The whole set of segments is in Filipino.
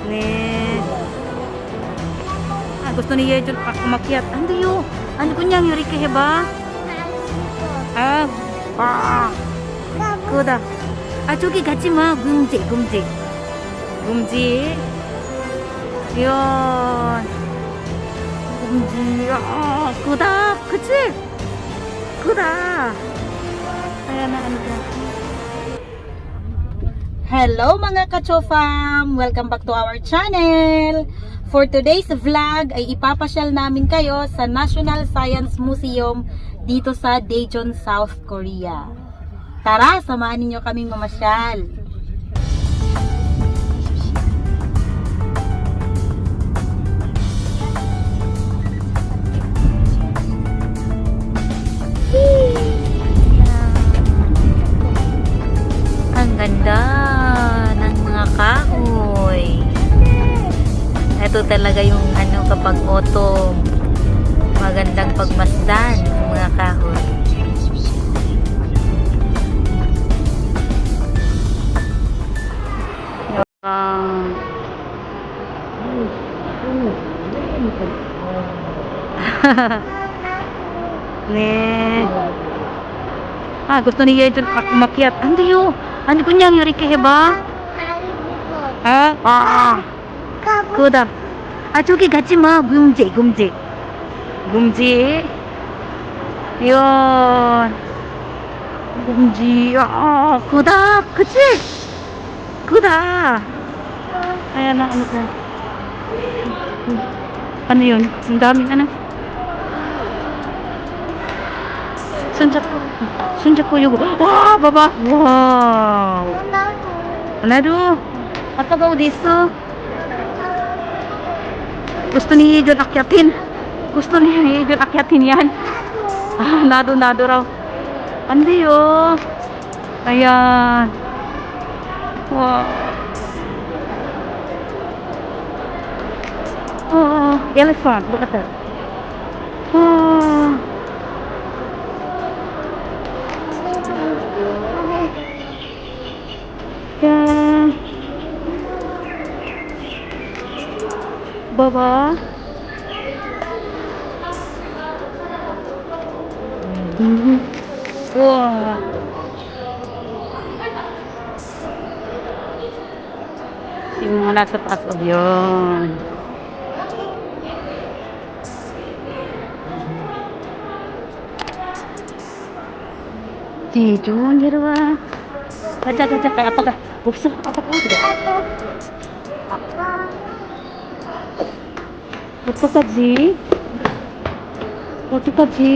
네. 아, gusto ni Yejon umakyat. Ando yo. Ano kunyang yuri ke heba? Ah, ah. Kuda. 아, 저기 가지 마. 금지, 금지. 금지. 이런. 금지. 아, 그다. 그치? 그다. Ayan na, ano ka. Hello mga ka-chofam! Welcome back to our channel! For today's vlog ay ipapasyal namin kayo sa National Science Museum dito sa Daejeon, South Korea. Tara, samahan ninyo kaming mamasyal! Ang ganda ng mga kahoy. Ito talaga yung ano kapag autumn. Magandang pagmasdan ng mga kahoy. Ne. Ah, gusto ni Yejon umakyat. Ando yo. Ano kunyang yuri ke heba? Ah, ah. Kuda. 아, 저기 가지 마. 금지, 금지. 금지. 이런. 금지. 아, 그다. 그치? 그다. Ayan na, ano ko. Ano yun? Ang daming ano. 손잡고. 손잡고 요거. 와, 봐봐. 와우. 나도. 아빠가 어디 있어? Gusto ni Yejon akyatin. Gusto ni Yejon akyatin yan. Ah, nado raw. Andi oh. Ayan. Wow. Oh, elephant. Look at that. Oh. Yan. Baba. Wow. Yung mga nasa taas of yun. Jejon, hirwa. Gacha, gacha, kaya apa ka? Bukso, apa ka? 어떡하지? 어떡하지?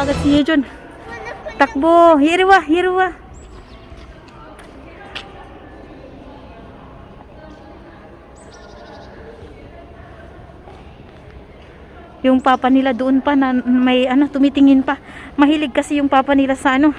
pa agad si Yejon. Takbo. Hiriwa, hiriwa. Yung papa nila doon pa na may ano, tumitingin pa. Mahilig kasi yung papa nila sa ano,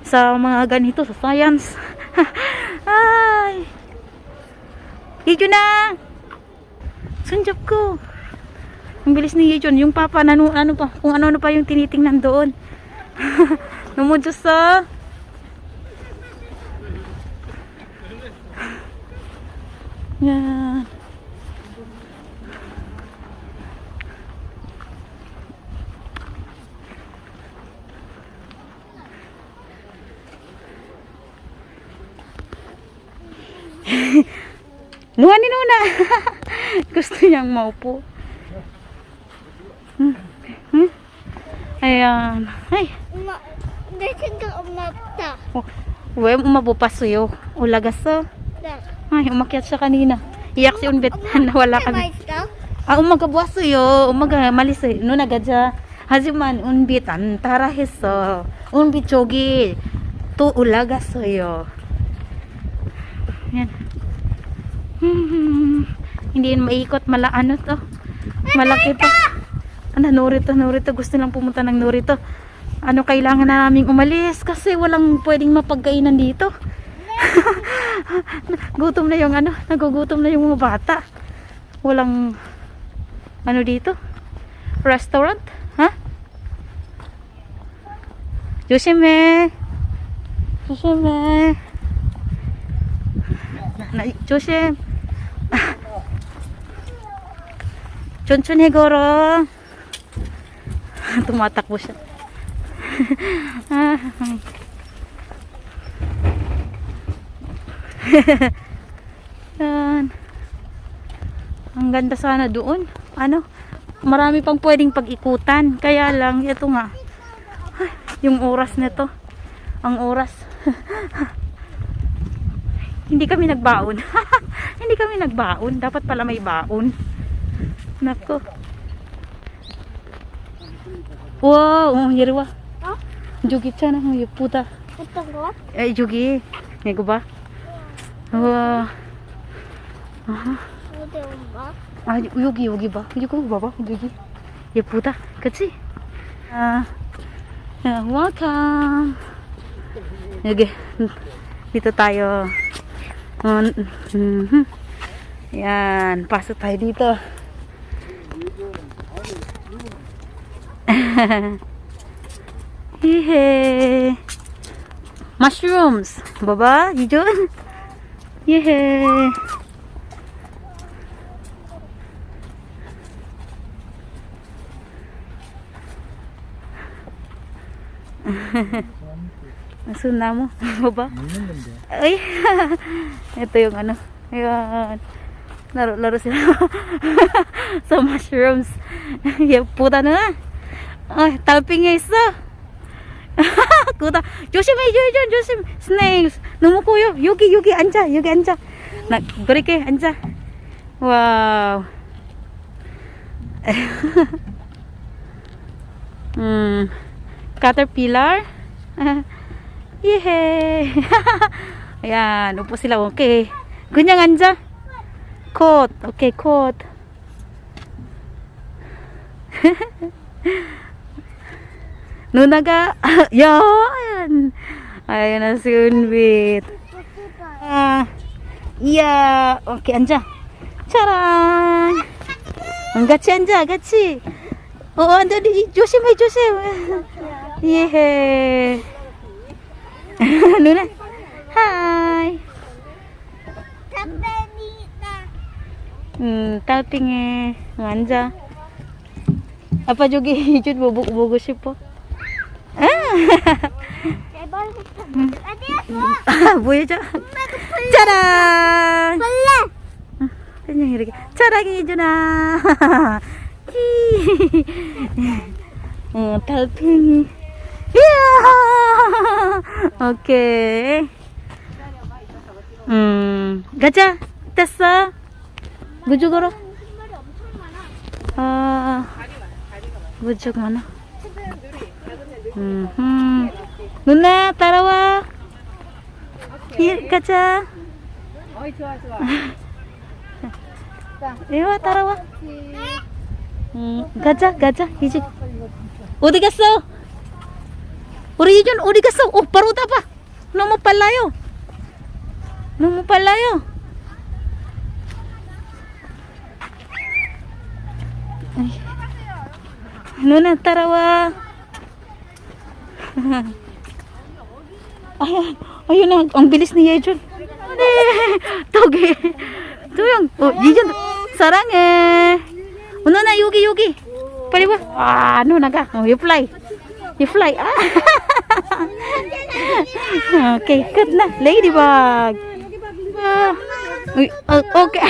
sa mga ganito, sa science. Ay. Yejon na. Sunjap ko. Ang bilis ni Yejon. Yung papa, ano pa, kung ano pa yung tinitingnan doon. Namudyo sa... Yan. Luha ni Nuna. Gusto niyang maupo. Ayan. Ay. Uwe, umabupasoyo. Ulagaso. Ay, umakyat siya kanina. Iyak si Unbit na wala kami. umagabuasoyo. Malis Nuna gadya. Hajiman Unbit antara heso. Unbit jogi. To ulagasoyo. Yan. Hindi maikot, ano to, malaki to. Norito, gusto lang pumunta ng Norito. Ano, kailangan na naming umalis kasi walang pwedeng mapagkainan dito. Gutom na yung nagugutom na yung mga bata. Walang ano dito, restaurant, ha? Joshime. 조심. 천천히 걸어. Tumatakbo siya. Yan. Ang ganda sana doon. Marami pang pwedeng pag-ikutan. Kaya lang, ito nga. Yung oras nito. Ang oras. Hindi kami nagbaon. Hindi kami nagbaon. Dapat pala may baon. Nako. Wow, yeriwa. Jogi sana, puta. Jogi. Nego ba? Wow. Yogi ba? Yogi ba? Jogi. Puta. Kacsi. Welcome. Yogi. Dito tayo. Yan, pasok tayo dito. Hehe. Mushrooms. Baba, Yejon. Yehe. Nasuna mo. Baba. Ay. Ito yung Ayan. Laro sila. Sa mushrooms. Puta na. Ay, talping nga isa. Kuta. 조심해, 조심. Snakes. Numukuyo. Yugi, 앉아. 그렇게 앉아. Wow. Caterpillar. Yehey. Ayan, upo sila. Okay. 그냥 앉아. 콧. Okay, 콧. 누나가 yan. Ayan na si Unbit. Iya. Okay, 앉아. 짜란. 같이 앉아, 같이. 앉아. 조심해. 예헤. 누나. Hi. Talping에 앉아. 아빠 저기 이제 보고 싶어. 보여줘. 짜란. 그냥 이렇게. 짜란 이준아. 달팽이. 이야. 오케이. 가자. 됐어. 무죽으로. 무죽 많아. 누나 따라와. 가자. 어이 좋아 좋아. 이와 따라와. 가자 이제. 어디 갔어? 우리 이준 어디 갔어? 바로 봐. 너무 빨라요. 누나 따라와. Ayun na, ang bilis ni Yejon. Toge. Tuyong. Yejon, saranghe. Ano na, Yugi. Pali ba? Ano naga? You fly. Okay, good na. Ladybug. Okay.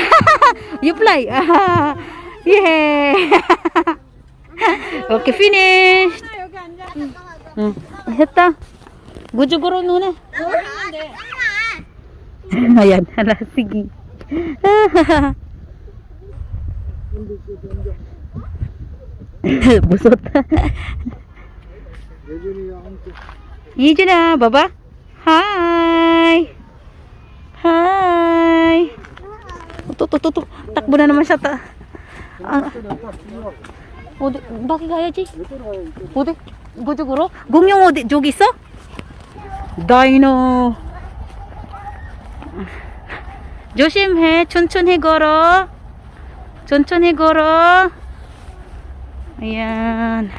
You fly. Yeah. Okay, finished. Ito. Gujuguro nuna. Ayan, hala, sige. Busot. Yejuna, baba. Hi. Tuh. Takbo na naman siya. Bakit kaya, Chi? Gujuguro? Gumyong 어디 저기 있어? 다이노. 조심해. 천천히 걸어. Ayan.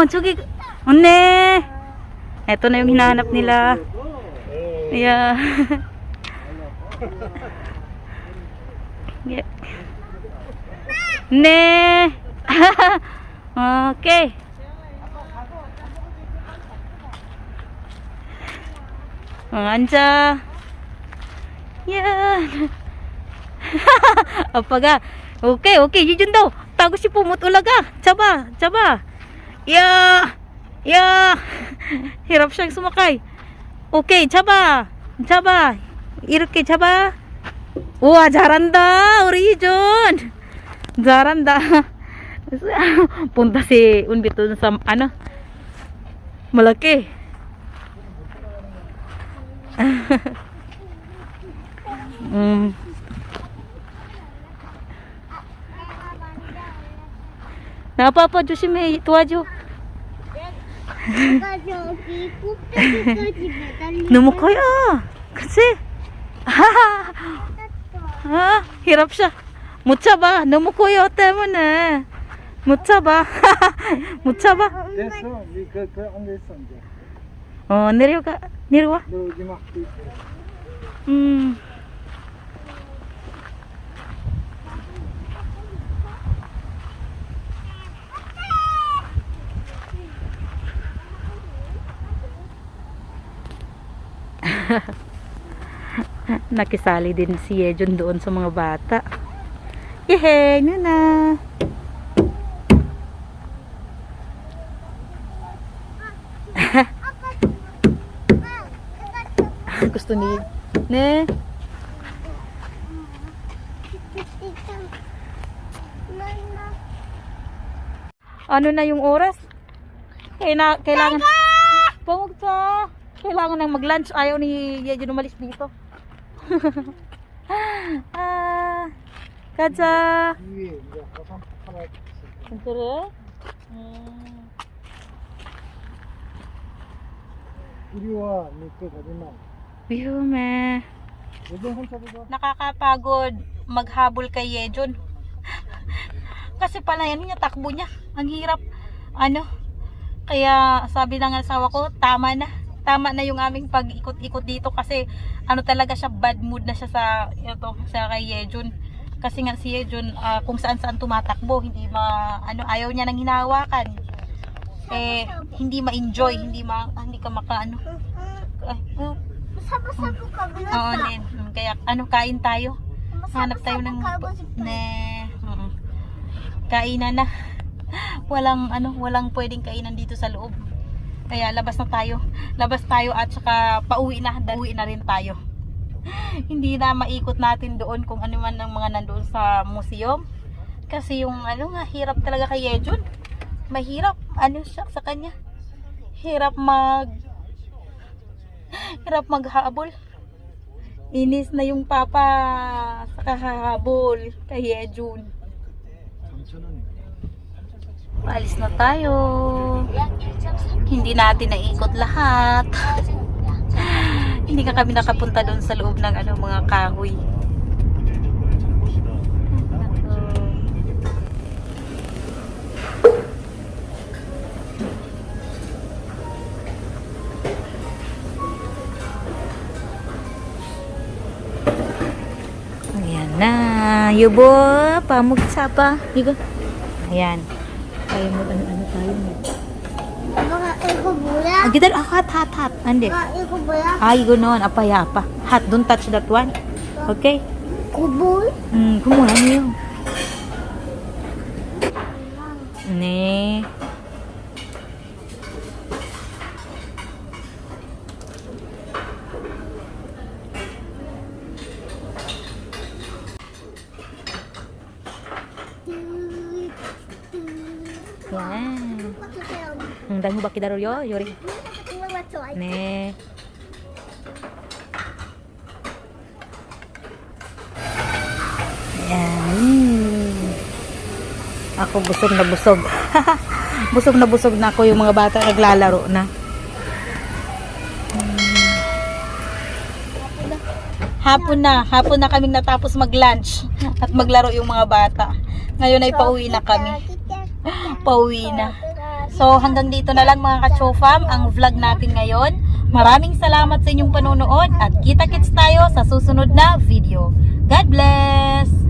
저기 언니. Ito na yung hinahanap nila. Yeah. Yeah. Ne. Okay. 앉아. Yan. Apaga. Okay. Yejun tago si pumut ulaga. Coba. Ya. Hirap siyang sumakay. Okay, 잡아. 이렇게 잡아. 우와, 잘한다. 우리 이준. 잘한다. Punta si Unbit dun sa malaki. 나빠빠 조심해. 도와줘. 저기 꼭대기까지 매달리고 너무 커요. 그치? hirap siya. 못 잡아. 너무 커요 때문에. 못 잡아. 됐어. 안 됐어 이제. 내려와. 내려오지 마. Nakisali din si Yejon doon sa mga bata. Yehey, Nuna. Gusto ni ne. Ano na yung oras? Kailangan pungugto. Kailangan nang mag-lunch. Ayaw ni Yejon umalis dito. 가자. 위에 이제 화상 하나 있어. 그래? 이리 와. 니꺼 가지 마. 위험해. 예전 혼자 보자. Nakakapagod maghabol kay Yejon. Kasi pala yan niya, takbo niya. Ang hirap. Kaya sabi ng asawa ko, tama na yung aming pag-ikot-ikot dito kasi talaga siya, bad mood na siya sa kay Yejon. Kasi nga si Yejon kung saan tumatakbo, ayaw niya nang hinahawakan. Hindi ma-enjoy, hindi ka sabu-sabu ka Oo, Nen. Kaya kain tayo. Hanap tayo ng kainan na. Walang pwedeng kainan dito sa loob. Kaya labas na tayo. Labas tayo at saka pauwi na. Uwi na rin tayo. Hindi na maikot natin doon kung ano man ang mga nandoon sa museum. Kasi yung ano nga, hirap talaga kay Yejun. Mahirap. Ano siya sa kanya? Hirap maghabol. Inis na yung papa sa kahabol kay Yejun. Paalis na tayo. Hindi natin naikot lahat. Hindi ka kami nakapunta doon sa loob ng ano, mga kahoy. Ayan na. Yubo, pamugsapa. Yugo. Ayan. Kaya mo ano tayo mo. Baka iko boya. Agidal hat. Ande. Baka iko boya. Ay, ganoon. Apa. Hat, don't touch that one. Okay? Kubul. Kumuha niyo. Ne. Yan. Hanggang mo bakidaro yo, Yori. Ne. Yan. Ako busog na busog. Busog na busog na ako, yung mga bata naglalaro na. Hapon na kaming natapos mag-lunch at maglaro yung mga bata. Ngayon ay pauwi na kami. Pauwi na. So hanggang dito na lang mga ka-chofam ang vlog natin ngayon. Maraming salamat sa inyong panonood at kita-kits tayo sa susunod na video. God bless!